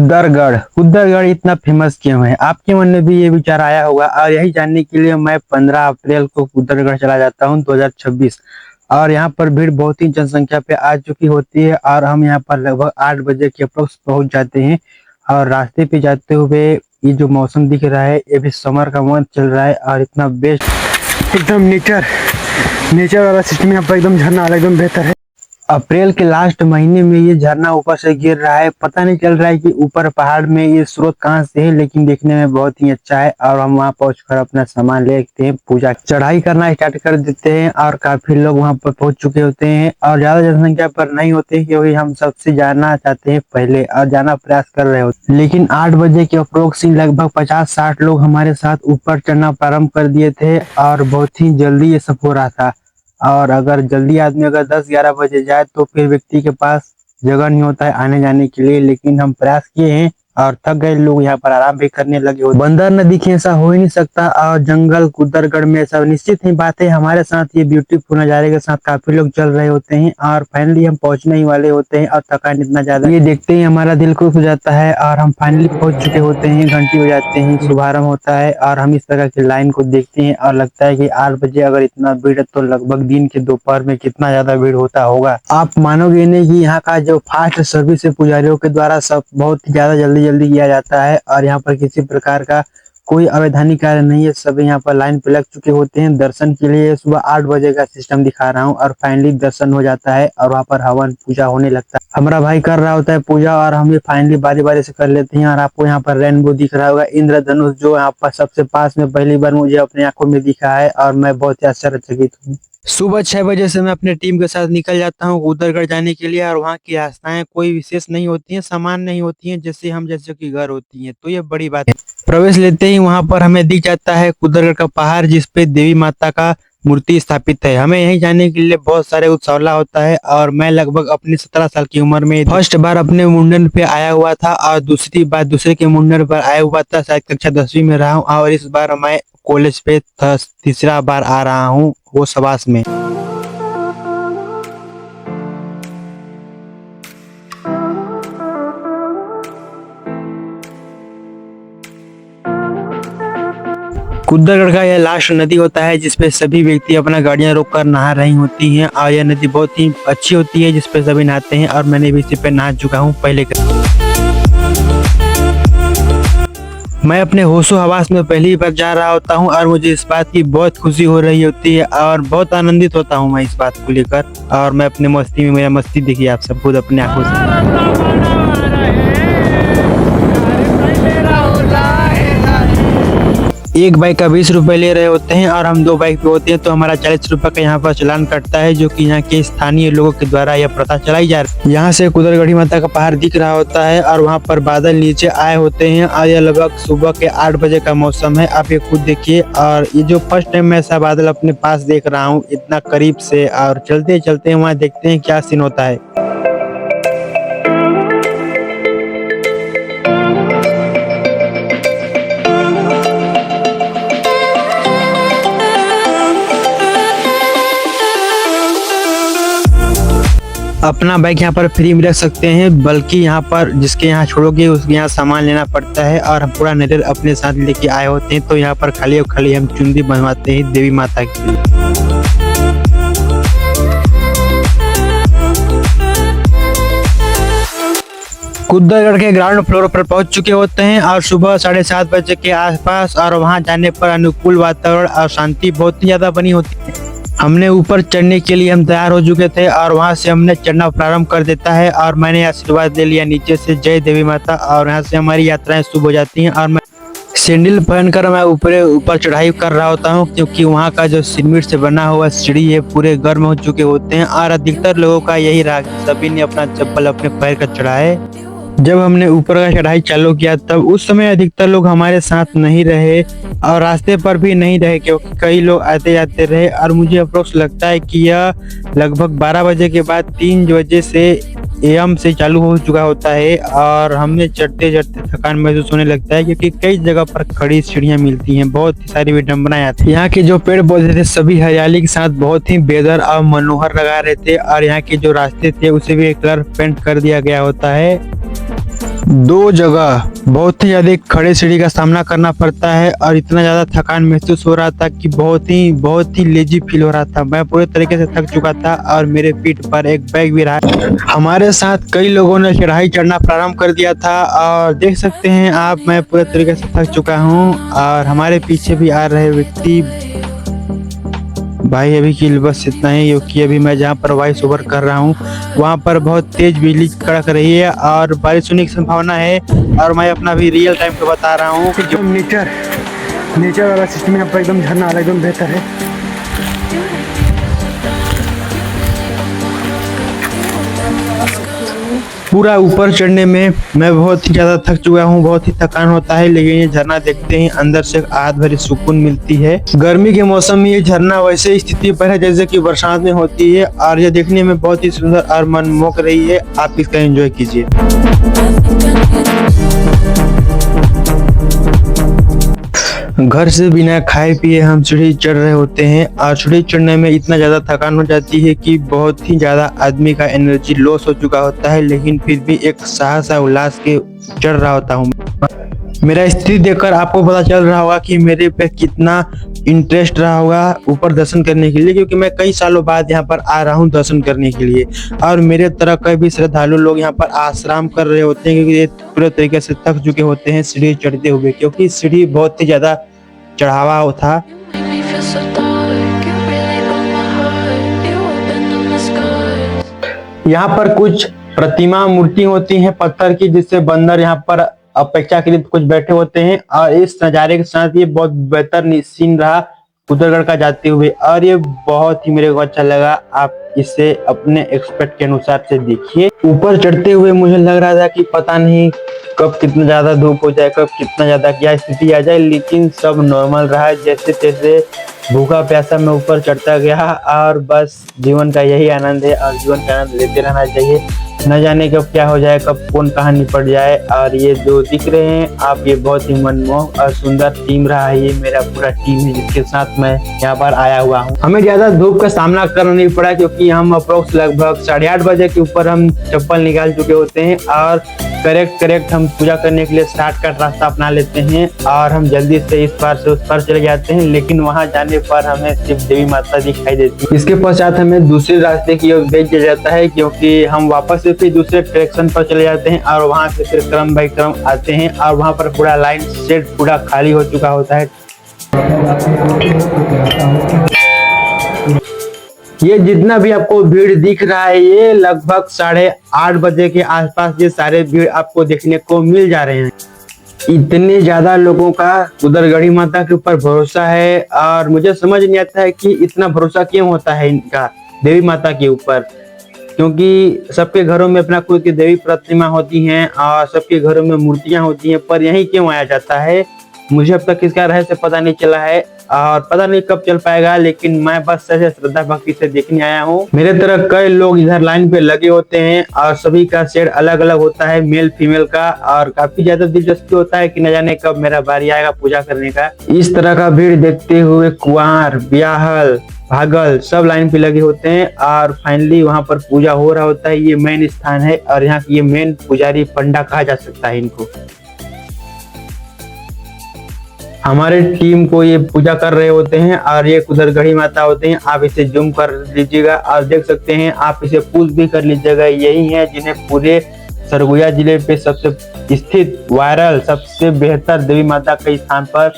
कुद्दरगढ़ इतना फेमस क्यों है? आपके मन में भी ये विचार आया होगा और यही जानने के लिए मैं 15 अप्रैल को कुद्दरगढ़ चला जाता हूँ 2026। और यहाँ पर भीड़ बहुत ही जनसंख्या पे आ चुकी होती है और हम यहाँ पर लगभग 8 बजे के अप्रोक्स पहुँच जाते हैं। और रास्ते पे जाते हुए ये जो मौसम दिख रहा है ये भी समर का मंथ चल रहा है और इतना बेस्ट एकदम नेचर वाला सिस्टम यहाँ पर एकदम झरना वाला एकदम बेहतर है। अप्रैल के लास्ट महीने में ये झरना ऊपर से गिर रहा है, पता नहीं चल रहा है कि ऊपर पहाड़ में ये स्रोत कहाँ से है, लेकिन देखने में बहुत ही अच्छा है। और हम वहाँ पहुंचकर अपना सामान लेते हैं, पूजा चढ़ाई करना स्टार्ट कर देते हैं और काफी लोग वहाँ पर पहुंच चुके होते हैं और ज्यादा जनसंख्या पर नहीं होते क्योंकि हम सबसे जाना चाहते हैं पहले और जाना प्रयास कर रहे होते। लेकिन 8 बजे के अप्रोक्स लगभग 50-60 लोग हमारे साथ ऊपर चढ़ना प्रारंभ कर दिए थे और बहुत ही जल्दी ये सब हो रहा था। और अगर जल्दी आदमी अगर 10-11 बजे जाए तो फिर व्यक्ति के पास जगह नहीं होता है आने जाने के लिए। लेकिन हम प्रयास किए हैं और थक गए लोग, यहाँ पर आराम भी करने लगे हो। बंदर न दिखे ऐसा हो ही नहीं सकता और जंगल कुद्दरगढ़ में ऐसा निश्चित ही बात है। हमारे साथ ये ब्यूटीफुल नजारे के साथ काफी लोग चल रहे होते हैं और फाइनली हम पहुंचने ही वाले होते हैं और थकान इतना ज्यादा ये देखते ही हमारा दिल खुश हो जाता है और हम फाइनली पहुंच चुके होते हैं। घंटी बजाते हैं, शुभारंभ होता है और हम इस तरह की लाइन को देखते हैं और लगता है कि 8 बजे अगर इतना भीड़ है तो लगभग दिन के दोपहर में कितना ज्यादा भीड़ होता होगा। आप मानोगे नहीं कि यहाँ का जो फास्ट सर्विस है पुजारियों के द्वारा सब बहुत ज्यादा जल्दी किया जाता है और यहाँ पर किसी प्रकार का कोई अवैधानिक कार्य नहीं है। सब यहाँ पर लाइन पे लग चुके होते हैं दर्शन के लिए। सुबह 8 बजे का सिस्टम दिखा रहा हूँ और फाइनली दर्शन हो जाता है और वहाँ पर हवन पूजा होने लगता है। हमारा भाई कर रहा होता है पूजा और हम ये फाइनली बारी बारी से कर लेते हैं। और आपको यहाँ पर रेनबो दिख रहा होगा, इंद्रधनुष, जो यहाँ पर सबसे पास में पहली बार मुझे अपनी आंखों में दिखा है और मैं बहुत ही आश्चर्यचकित हूँ। सुबह 6 बजे से मैं अपने टीम के साथ निकल जाता हूँ कुद्दरगढ़ जाने के लिए और वहाँ की आस्थाएं कोई विशेष नहीं होती हैं, सामान नहीं होती हैं जैसे कि घर होती हैं, तो ये बड़ी बात है। प्रवेश लेते ही वहाँ पर हमें दिख जाता है कुद्दरगढ़ का पहाड़ जिसपे देवी माता का मूर्ति स्थापित है। हमें यहीं जाने के लिए बहुत सारे उत्सवला होता है और मैं लगभग अपनी 17 साल की उम्र में फर्स्ट बार अपने मुंडन पे आया हुआ था और दूसरी बार दूसरे के मुंडन पर आया हुआ था। शायद कक्षा 10वीं में रहा हूँ और इस बार मैं कॉलेज पे तीसरा बार आ रहा हूँ वो सवास में। कुद्दरगढ़ का यह लास्ट नदी होता है जिसपे सभी व्यक्ति अपना गाड़ियां रोककर नहा रही होती हैं और यह नदी बहुत ही अच्छी होती है जिसपे सभी नहाते हैं और मैंने भी इसी पे नहा चुका हूँ पहले। मैं अपने होशो हवास में पहली बार जा रहा होता हूँ और मुझे इस बात की बहुत खुशी हो रही होती है और बहुत आनंदित होता हूँ मैं इस बात को लेकर। और मैं अपने मस्ती में, मेरा मस्ती देखिए आप सब खुद अपने आंखों से। एक बाइक का 20 रुपए ले रहे होते हैं और हम 2 बाइक पे होते हैं तो हमारा 40 रुपए का यहाँ पर चालान कटता है, जो कि यहाँ के स्थानीय लोगों के द्वारा यह प्रथा चलाई जा रही है। यहाँ से कुद्दरगढ़ी माता का पहाड़ दिख रहा होता है और वहाँ पर बादल नीचे आए होते हैं और यह लगभग सुबह के 8 बजे का मौसम है। आप ये खुद देखिए। और ये जो फर्स्ट टाइम मैं ऐसा बादल अपने पास देख रहा हूँ इतना करीब से, और चलते चलते वहाँ देखते हैं क्या सीन होता है। अपना बाइक यहाँ पर फ्री में रख सकते हैं, बल्कि यहाँ पर जिसके यहाँ छोड़ोगे उसके यहाँ सामान लेना पड़ता है और हम पूरा नजर अपने साथ लेके आए होते हैं। तो यहाँ पर खाली हम चुंदी बनवाते हैं देवी माता की। कुद्दरगढ़ के ग्राउंड फ्लोर पर पहुंच चुके होते हैं और सुबह 7:30 बजे के आसपास, और वहां जाने पर अनुकूल वातावरण और शांति बहुत ही ज्यादा बनी होती है। हमने ऊपर चढ़ने के लिए हम तैयार हो चुके थे और वहां से हमने चढ़ना प्रारंभ कर देता है और मैंने आशीर्वाद ले लिया नीचे से, जय देवी माता। और यहाँ से हमारी यात्राएं शुरू हो जाती हैं और मैं सैंडल पहनकर मैं ऊपर चढ़ाई कर रहा होता हूँ क्योंकि वहाँ का जो सीमेंट से बना हुआ सीढ़ी है पूरे गर्म हो चुके होते हैं और अधिकतर लोगों का यही रहा, सभी ने अपना चप्पल अपने पैर का चढ़ाए। जब हमने ऊपर का चढ़ाई चालू किया तब उस समय अधिकतर लोग हमारे साथ नहीं रहे और रास्ते पर भी नहीं रहे क्योंकि कई लोग आते जाते रहे। और मुझे अप्रोक्स लगता है कि यह लगभग 12 बजे के बाद 3 बजे से एएम से चालू हो चुका होता है और हमने चढ़ते चढ़ते थकान महसूस होने लगता है क्योंकि कई जगह पर खड़ी सीढ़ियां मिलती हैं, बहुत ही सारी विडम्बनाएं आती हैं। यहाँ के जो पेड़ पौधे थे सभी हरियाली के साथ बहुत ही बेहतर और मनोहर लगा रहे थे और यहाँ के जो रास्ते थे उसे भी कलर पेंट कर दिया गया होता है। दो जगह बहुत ही ज्यादा खड़े सीढ़ी का सामना करना पड़ता है और इतना ज्यादा थकान महसूस हो रहा था कि बहुत ही लेजी फील हो रहा था। मैं पूरे तरीके से थक चुका था और मेरे पीठ पर एक बैग भी रहा। हमारे साथ कई लोगों ने चढ़ाई चढ़ना प्रारंभ कर दिया था और देख सकते हैं आप, मैं पूरे तरीके से थक चुका हूँ और हमारे पीछे भी आ रहे व्यक्ति। भाई अभी की बस इतना ही, क्योंकि अभी मैं जहाँ पर वॉइस ओवर कर रहा हूँ वहाँ पर बहुत तेज बिजली कड़क रही है और बारिश होने की संभावना है और मैं अपना भी रियल टाइम पे बता रहा हूँ। एकदम नेचर वाला सिस्टम यहाँ पर एकदम झरना वाला एकदम बेहतर है। पूरा ऊपर चढ़ने में मैं बहुत ही ज्यादा थक चुका हूँ, बहुत ही थकान होता है, लेकिन ये झरना देखते ही अंदर से आहत भरी सुकून मिलती है। गर्मी के मौसम में ये झरना वैसे स्थिति पर है जैसे कि बरसात में होती है और ये देखने में बहुत ही सुंदर और मनमोहक रही है। आप इसका एंजॉय कीजिए। घर से बिना खाए पिए हम सीढ़ी चढ़ रहे होते हैं और सीढ़ी चढ़ने में इतना ज्यादा थकान हो जाती है कि बहुत ही ज्यादा आदमी का एनर्जी लॉस हो चुका होता है, लेकिन फिर भी एक साहस और उल्लास के चढ़ रहा होता हूँ। मेरा स्थिति देखकर आपको पता चल रहा होगा कि मेरे पे कितना इंटरेस्ट रहा होगा ऊपर दर्शन करने के लिए, क्योंकि मैं कई सालों बाद यहाँ पर आ रहा हूँ दर्शन करने के लिए और मेरे तरह कई भी श्रद्धालु लोग यहाँ पर आश्राम कर रहे होते हैं, क्योंकि ये पूरे तरीके से थक चुके होते हैं सीढ़ी चढ़ते हुए, क्योंकि सीढ़ी बहुत ही ज्यादा चढ़ावा था। यहाँ पर कुछ प्रतिमा मूर्ति होती हैं पत्थर की, जिससे बंदर यहाँ पर अपेक्षाकृत कुछ बैठे होते हैं और इस नज़ारे के साथ ये बहुत बेहतर सीन रहा कुदरगढ़ का जाते हुए और ये बहुत ही मेरे को अच्छा लगा। आप इसे अपने एक्सपेक्ट के अनुसार से देखिए। ऊपर चढ़ते हुए मुझे लग रहा था कि पता नहीं कब कितना ज्यादा धूप हो जाए, कब कितना ज्यादा क्या स्थिति आ जाए, लेकिन सब नॉर्मल रहा। जैसे तैसे भूखा प्यासा मैं ऊपर चढ़ता गया और बस जीवन का यही आनंद है और जीवन का आनंद लेते रहना चाहिए। न जाने कब क्या हो जाए, कब कौन कहाँ निपट जाए। और ये जो दिख रहे हैं आप, ये बहुत ही मनमोहक और सुंदर टीम रहा है। ये मेरा पूरा टीम है जिसके साथ मैं यहाँ पर आया हुआ हूँ। हमें ज्यादा धूप का सामना करना नहीं पड़ा, क्योंकि हम अप्रोक्स लगभग 8:30 बजे के ऊपर हम चप्पल निकाल चुके होते हैं और करेक्ट हम पूजा करने के लिए शॉर्टकट रास्ता अपना लेते हैं और हम जल्दी से इस पार से उस पार चले जाते हैं। लेकिन वहां जाने पर हमें सिर्फ देवी माता दिखाई देती है। इसके पश्चात हमें दूसरे रास्ते की ओर भेज दिया जाता है, क्योंकि हम वापस से फिर दूसरे डायरेक्शन पर चले जाते हैं और वहां से फिर क्रम बाई क्रम आते हैं और वहां पर पूरा लाइन सेट पूरा खाली हो चुका होता है। ये जितना भी आपको भीड़ दिख रहा है, ये लगभग 8:30 बजे के आसपास ये सारे भीड़ आपको देखने को मिल जा रहे हैं। इतने ज्यादा लोगों का कुदरगढ़ी माता के ऊपर भरोसा है और मुझे समझ नहीं आता है कि इतना भरोसा क्यों होता है इनका देवी माता के ऊपर, क्योंकि सबके घरों में अपना खुद की देवी प्रतिमा होती हैं और सबके घरों में मूर्तियां होती हैं, पर यहीं क्यों आया जाता है मुझे अब तक इसका रहस्य पता नहीं चला है और पता नहीं कब चल पाएगा। लेकिन मैं बस ऐसे श्रद्धा भक्ति से देखने आया हूँ। मेरे तरह कई लोग इधर लाइन पे लगे होते हैं और सभी का शेड अलग अलग होता है, मेल फीमेल का, और काफी ज्यादा दिलचस्पी होता है कि न जाने कब मेरा बारी आएगा पूजा करने का। इस तरह का भीड़ देखते हुए कुंवार, ब्याहल, भागल सब लाइन पे लगे होते हैं और फाइनली वहां पर पूजा हो रहा होता है। ये मेन स्थान है और यहाँ ये मेन पुजारी पंडा कहा जा सकता है इनको। हमारे टीम को ये पूजा कर रहे होते हैं और ये कुदरगढ़ी माता होते हैं। आप इसे जूम कर लीजिएगा और देख सकते हैं, आप इसे पूछ भी कर लीजिएगा। यही है जिन्हें पूरे सरगुजा जिले पे सबसे स्थित वायरल सबसे बेहतर देवी माता के स्थान पर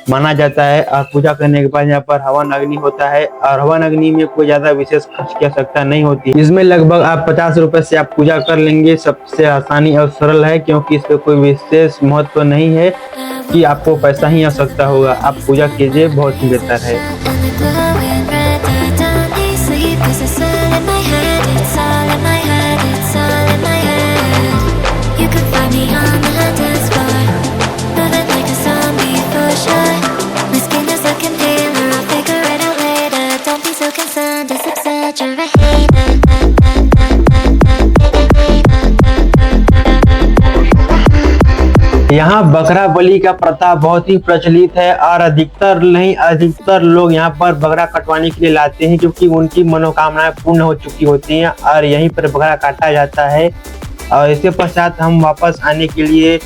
माना जाता है। और पूजा करने के बाद यहाँ पर हवन अग्नि होता है और हवन अग्नि में कोई ज्यादा विशेष खर्च की आवश्यकता नहीं होती। इसमें लगभग आप 50 रुपए से आप पूजा कर लेंगे। सबसे आसानी और सरल है, क्योंकि इस पे कोई विशेष महत्व नहीं है कि आपको पैसा ही आवश्यकता होगा। आप पूजा कीजिए, बहुत ही बेहतर है। यहाँ बकरा बलि का प्रथा बहुत ही प्रचलित है और अधिकतर लोग यहाँ पर बकरा कटवाने के लिए लाते हैं, क्योंकि उनकी मनोकामनाएं पूर्ण हो चुकी होती हैं और यहीं पर बकरा काटा जाता है। और इसके पश्चात हम वापस आने के लिए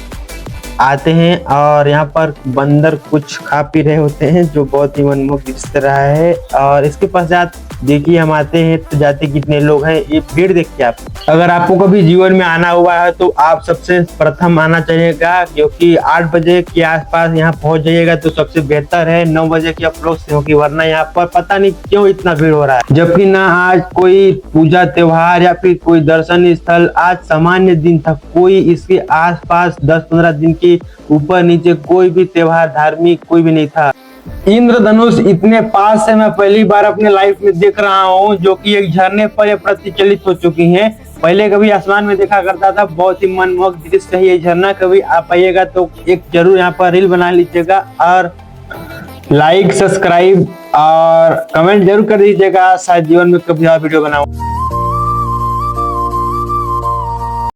आते हैं और यहाँ पर बंदर कुछ खा पी रहे होते हैं जो बहुत ही मनमोहक दृश्य रहा है। और इसके पश्चात देखिए हम आते हैं तो जाते कितने लोग हैं, ये भीड़ देखिए आप। अगर आपको कभी जीवन में आना हुआ है तो आप सबसे प्रथम आना चाहिएगा, क्योंकि 8 बजे के आसपास यहाँ पहुंच जाइएगा तो सबसे बेहतर है। 9 बजे के अप्रोच से होगी, वरना यहाँ पर पता नहीं क्यों इतना भीड़ हो रहा है। जबकि ना आज कोई पूजा त्योहार या फिर कोई दर्शनीय स्थल, आज सामान्य दिन था। कोई इसके आसपास 10-15 दिन के ऊपर नीचे कोई भी त्योहार धार्मिक कोई भी नहीं था। इंद्रधनुष इतने पास से मैं पहली बार अपने लाइफ में देख रहा हूँ, जो कि एक झरने पर ये प्रचलित हो चुकी हैं। पहले कभी आसमान में देखा करता था, बहुत ही मनमोहक दृश्य है ये झरना। कभी आप आइएगा तो एक जरूर यहाँ पर रील बना लीजिएगा और लाइक, सब्सक्राइब और कमेंट जरूर कर दीजिएगा। शायद जीवन में कभी और वीडियो बनाऊं।